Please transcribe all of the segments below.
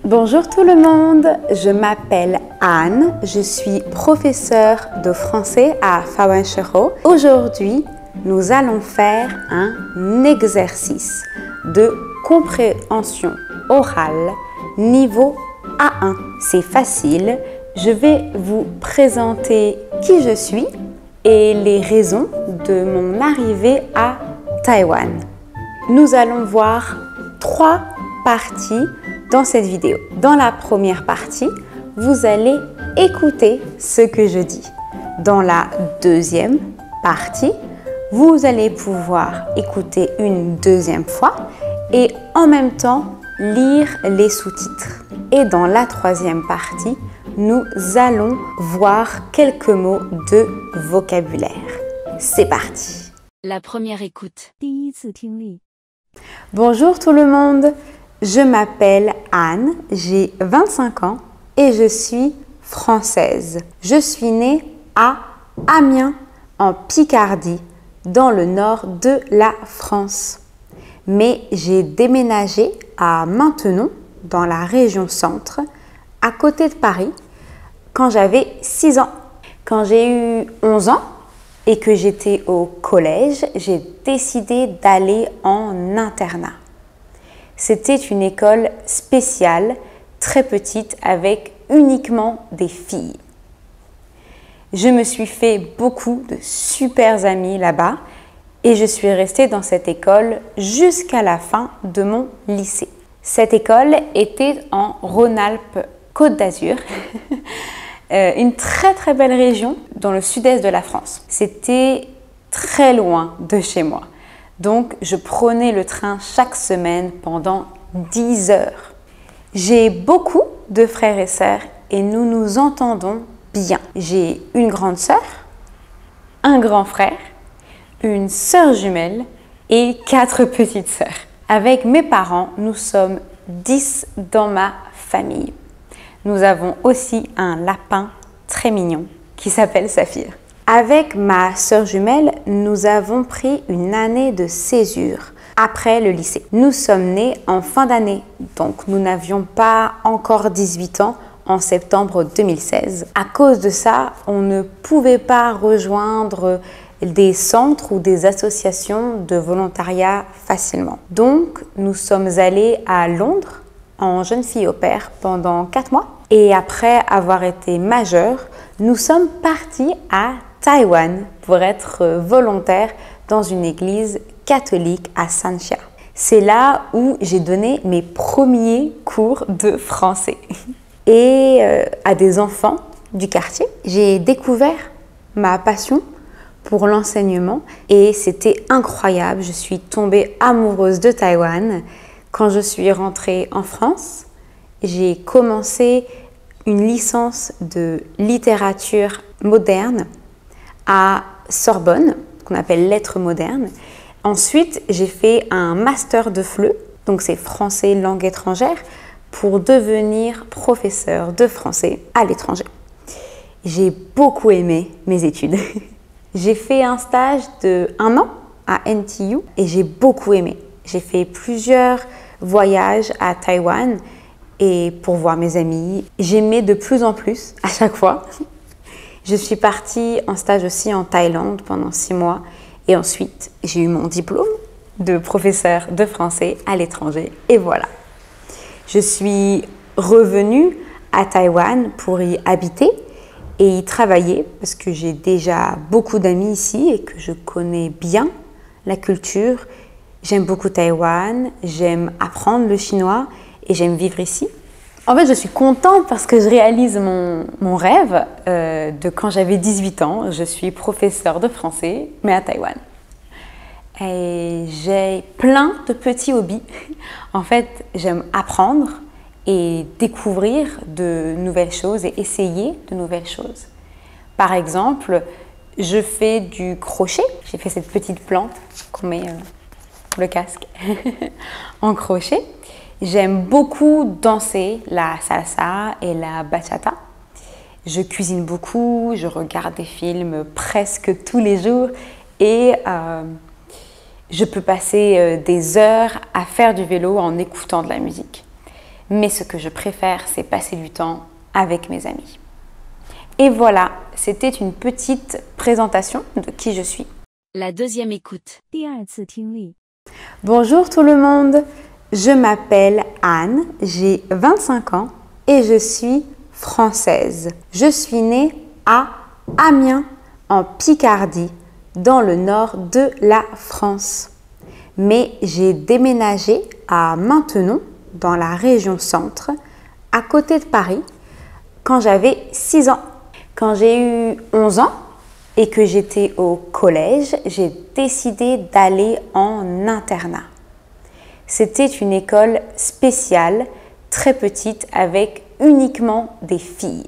Bonjour tout le monde, je m'appelle Anne, je suis professeure de français à Fawenshero. Aujourd'hui, nous allons faire un exercice de compréhension orale niveau A1. C'est facile, je vais vous présenter qui je suis et les raisons de mon arrivée à Taïwan. Nous allons voir 3 parties dans cette vidéo. Dans la première partie, vous allez écouter ce que je dis. Dans la deuxième partie, vous allez pouvoir écouter une deuxième fois et en même temps lire les sous-titres. Et dans la troisième partie, nous allons voir quelques mots de vocabulaire. C'est parti! La première écoute. Bonjour tout le monde, je m'appelle Anne, j'ai 25 ans et je suis française. Je suis née à Amiens, en Picardie, dans le nord de la France. Mais j'ai déménagé à Maintenon, dans la région centre, à côté de Paris, quand j'avais 6 ans. Quand j'ai eu 11 ans et que j'étais au collège, j'ai décidé d'aller en internat. C'était une école spéciale, très petite, avec uniquement des filles. Je me suis fait beaucoup de super amis là-bas et je suis restée dans cette école jusqu'à la fin de mon lycée. Cette école était en Rhône-Alpes-Côte d'Azur, une très très belle région dans le sud-est de la France. C'était très loin de chez moi. Donc, je prenais le train chaque semaine pendant 10 heures. J'ai beaucoup de frères et sœurs et nous nous entendons bien. J'ai une grande sœur, un grand frère, une sœur jumelle et 4 petites sœurs. Avec mes parents, nous sommes 10 dans ma famille. Nous avons aussi un lapin très mignon qui s'appelle Saphir. Avec ma sœur jumelle, nous avons pris une année de césure après le lycée. Nous sommes nés en fin d'année, donc nous n'avions pas encore 18 ans en septembre 2016. À cause de ça, on ne pouvait pas rejoindre des centres ou des associations de volontariat facilement. Donc, nous sommes allés à Londres en jeune fille au pair pendant 4 mois. Et après avoir été majeure, nous sommes partis à Taïwan pour être volontaire dans une église catholique à Sanxia. C'est là où j'ai donné mes premiers cours de français. Et à des enfants du quartier, j'ai découvert ma passion pour l'enseignement et c'était incroyable. Je suis tombée amoureuse de Taïwan. Quand je suis rentrée en France, j'ai commencé une licence de littérature moderne à Sorbonne, qu'on appelle lettres modernes. Ensuite, j'ai fait un master de FLE, donc c'est français langue étrangère, pour devenir professeur de français à l'étranger. J'ai beaucoup aimé mes études. J'ai fait un stage de 1 an à NTU et j'ai beaucoup aimé. J'ai fait plusieurs voyages à Taïwan et pour voir mes amis. J'aimais de plus en plus à chaque fois. Je suis partie en stage aussi en Thaïlande pendant 6 mois et ensuite j'ai eu mon diplôme de professeur de français à l'étranger et voilà. Je suis revenue à Taïwan pour y habiter et y travailler parce que j'ai déjà beaucoup d'amis ici et que je connais bien la culture. J'aime beaucoup Taïwan, j'aime apprendre le chinois et j'aime vivre ici. En fait, je suis contente parce que je réalise mon rêve de quand j'avais 18 ans. Je suis professeure de français, mais à Taïwan. Et j'ai plein de petits hobbies. En fait, j'aime apprendre et découvrir de nouvelles choses et essayer de nouvelles choses. Par exemple, je fais du crochet. J'ai fait cette petite plante qu'on met le casque en crochet. J'aime beaucoup danser la salsa et la bachata. Je cuisine beaucoup, je regarde des films presque tous les jours et je peux passer des heures à faire du vélo en écoutant de la musique. Mais ce que je préfère, c'est passer du temps avec mes amis. Et voilà, c'était une petite présentation de qui je suis. La deuxième écoute. 第二次听力。 Bonjour tout le monde, je m'appelle Anne, j'ai 25 ans et je suis française. Je suis née à Amiens, en Picardie, dans le nord de la France. Mais j'ai déménagé à Maintenon, dans la région centre, à côté de Paris, quand j'avais 6 ans. Quand j'ai eu 11 ans et que j'étais au collège, j'ai décidé d'aller en internat. C'était une école spéciale, très petite, avec uniquement des filles.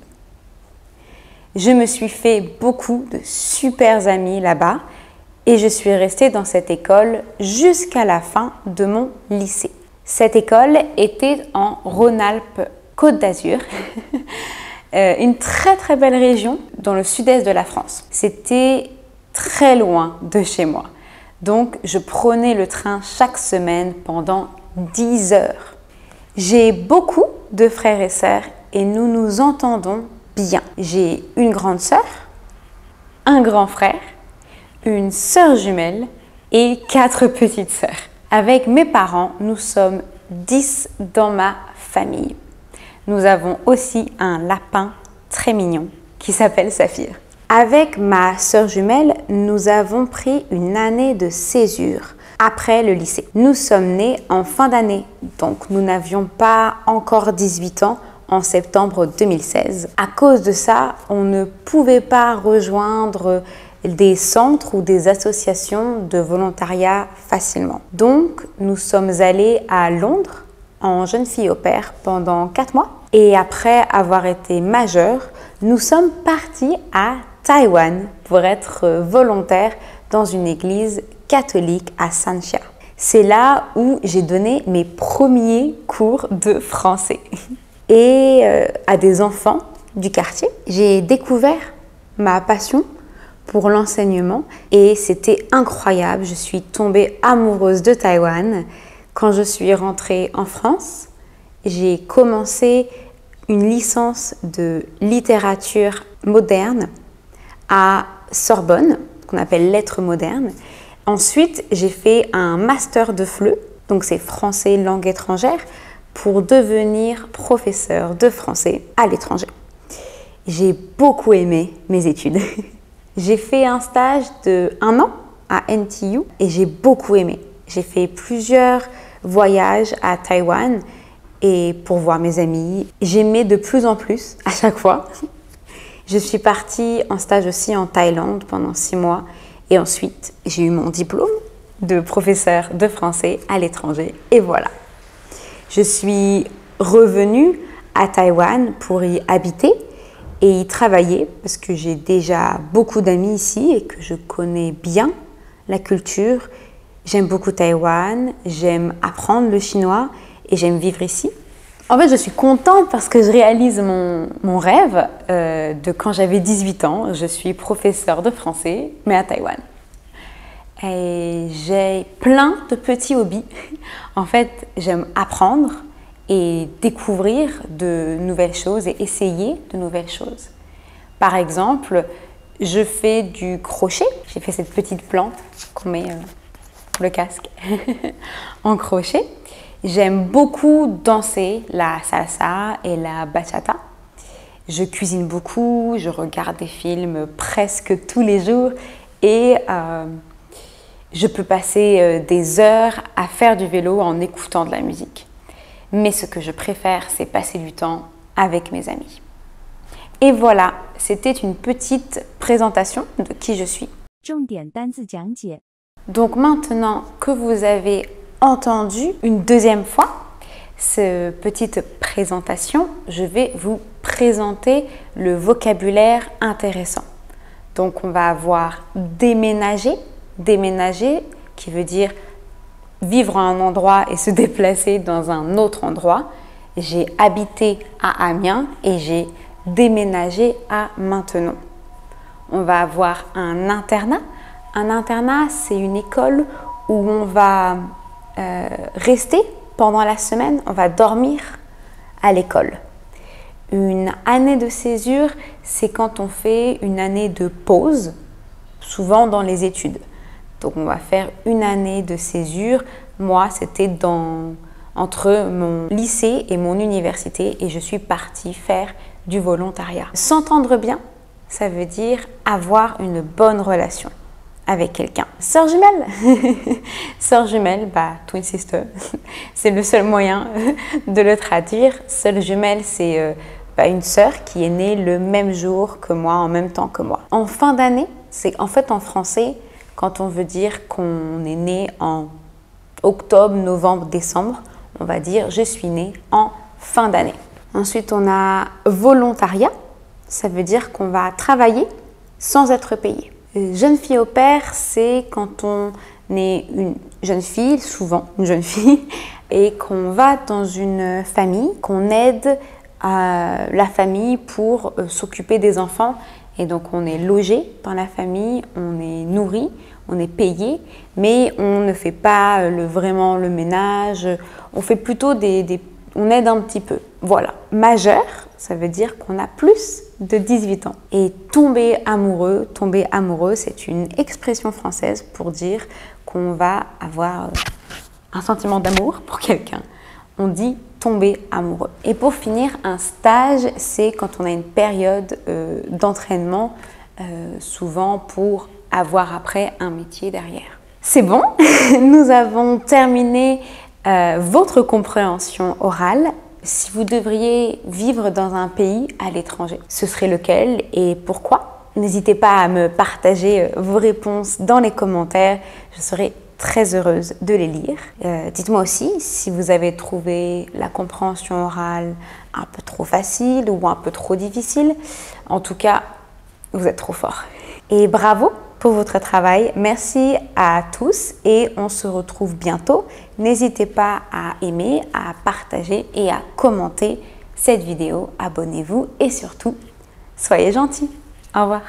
Je me suis fait beaucoup de super amis là-bas et je suis restée dans cette école jusqu'à la fin de mon lycée. Cette école était en Rhône-Alpes-Côte d'Azur, une très très belle région dans le sud-est de la France. C'était très loin de chez moi, donc je prenais le train chaque semaine pendant 10 heures. J'ai beaucoup de frères et sœurs et nous nous entendons bien. J'ai une grande sœur, un grand frère, une sœur jumelle et 4 petites sœurs. Avec mes parents, nous sommes 10 dans ma famille. Nous avons aussi un lapin très mignon qui s'appelle Saphir. Avec ma sœur jumelle, nous avons pris une année de césure après le lycée. Nous sommes nés en fin d'année, donc nous n'avions pas encore 18 ans en septembre 2016. À cause de ça, on ne pouvait pas rejoindre des centres ou des associations de volontariat facilement. Donc, nous sommes allés à Londres en jeune fille au pair pendant 4 mois. Et après avoir été majeurs, nous sommes partis à Taïwan pour être volontaires dans une église catholique à Sanxia. C'est là où j'ai donné mes premiers cours de français. Et à des enfants du quartier, j'ai découvert ma passion pour l'enseignement et c'était incroyable. Je suis tombée amoureuse de Taïwan. Quand je suis rentrée en France, j'ai commencé une licence de littérature moderne à Sorbonne, qu'on appelle lettres modernes. Ensuite, j'ai fait un master de FLE, donc c'est français langue étrangère, pour devenir professeur de français à l'étranger. J'ai beaucoup aimé mes études. J'ai fait un stage de 1 an à NTU et j'ai beaucoup aimé. J'ai fait plusieurs voyages à Taïwan et pour voir mes amis. J'aimais de plus en plus à chaque fois. Je suis partie en stage aussi en Thaïlande pendant 6 mois et ensuite j'ai eu mon diplôme de professeur de français à l'étranger et voilà. Je suis revenue à Taïwan pour y habiter et y travailler parce que j'ai déjà beaucoup d'amis ici et que je connais bien la culture. J'aime beaucoup Taïwan, j'aime apprendre le chinois et j'aime vivre ici. En fait, je suis contente parce que je réalise mon rêve de quand j'avais 18 ans. Je suis professeure de français, mais à Taïwan. Et j'ai plein de petits hobbies. En fait, j'aime apprendre et découvrir de nouvelles choses et essayer de nouvelles choses. Par exemple, je fais du crochet. J'ai fait cette petite plante qu'on met le casque en crochet. J'aime beaucoup danser la salsa et la bachata. Je cuisine beaucoup, je regarde des films presque tous les jours et je peux passer des heures à faire du vélo en écoutant de la musique. Mais ce que je préfère, c'est passer du temps avec mes amis. Et voilà, c'était une petite présentation de qui je suis. 重点单字讲解。 Donc maintenant que vous avez entendu une deuxième fois cette petite présentation, je vais vous présenter le vocabulaire intéressant. Donc on va avoir déménager, déménager qui veut dire vivre à un endroit et se déplacer dans un autre endroit. J'ai habité à Amiens et j'ai déménagé à Maintenon. On va avoir un internat. Un internat, c'est une école où on va rester pendant la semaine, on va dormir à l'école. Une année de césure, c'est quand on fait une année de pause, souvent dans les études. Donc on va faire une année de césure. Moi, c'était entre mon lycée et mon université et je suis partie faire du volontariat. S'entendre bien, ça veut dire avoir une bonne relation avec quelqu'un. Sœur jumelle Sœur jumelle, twin sister, c'est le seul moyen de le traduire. Sœur jumelle, c'est une sœur qui est née le même jour que moi, en même temps que moi. En fin d'année, c'est en fait en français, quand on veut dire qu'on est né en octobre, novembre, décembre, on va dire je suis née en fin d'année. Ensuite, on a volontariat, ça veut dire qu'on va travailler sans être payé. Jeune fille au pair, c'est quand on est une jeune fille, souvent une jeune fille, et qu'on va dans une famille, qu'on aide la famille pour s'occuper des enfants. Et donc on est logé dans la famille, on est nourri, on est payé, mais on ne fait pas vraiment le ménage, on fait plutôt on aide un petit peu. Voilà. Majeur, ça veut dire qu'on a plus de 18 ans. Et tomber amoureux, c'est une expression française pour dire qu'on va avoir un sentiment d'amour pour quelqu'un. On dit tomber amoureux. Et pour finir, un stage, c'est quand on a une période d'entraînement, souvent pour avoir après un métier derrière. C'est bon, nous avons terminé votre compréhension orale. Si vous devriez vivre dans un pays à l'étranger, ce serait lequel et pourquoi? N'hésitez pas à me partager vos réponses dans les commentaires. Je serai très heureuse de les lire. Dites-moi aussi si vous avez trouvé la compréhension orale un peu trop facile ou un peu trop difficile. En tout cas, vous êtes trop fort. Et bravo pour votre travail. Merci à tous et on se retrouve bientôt. N'hésitez pas à aimer, à partager et à commenter cette vidéo. Abonnez-vous et surtout, soyez gentils. Au revoir.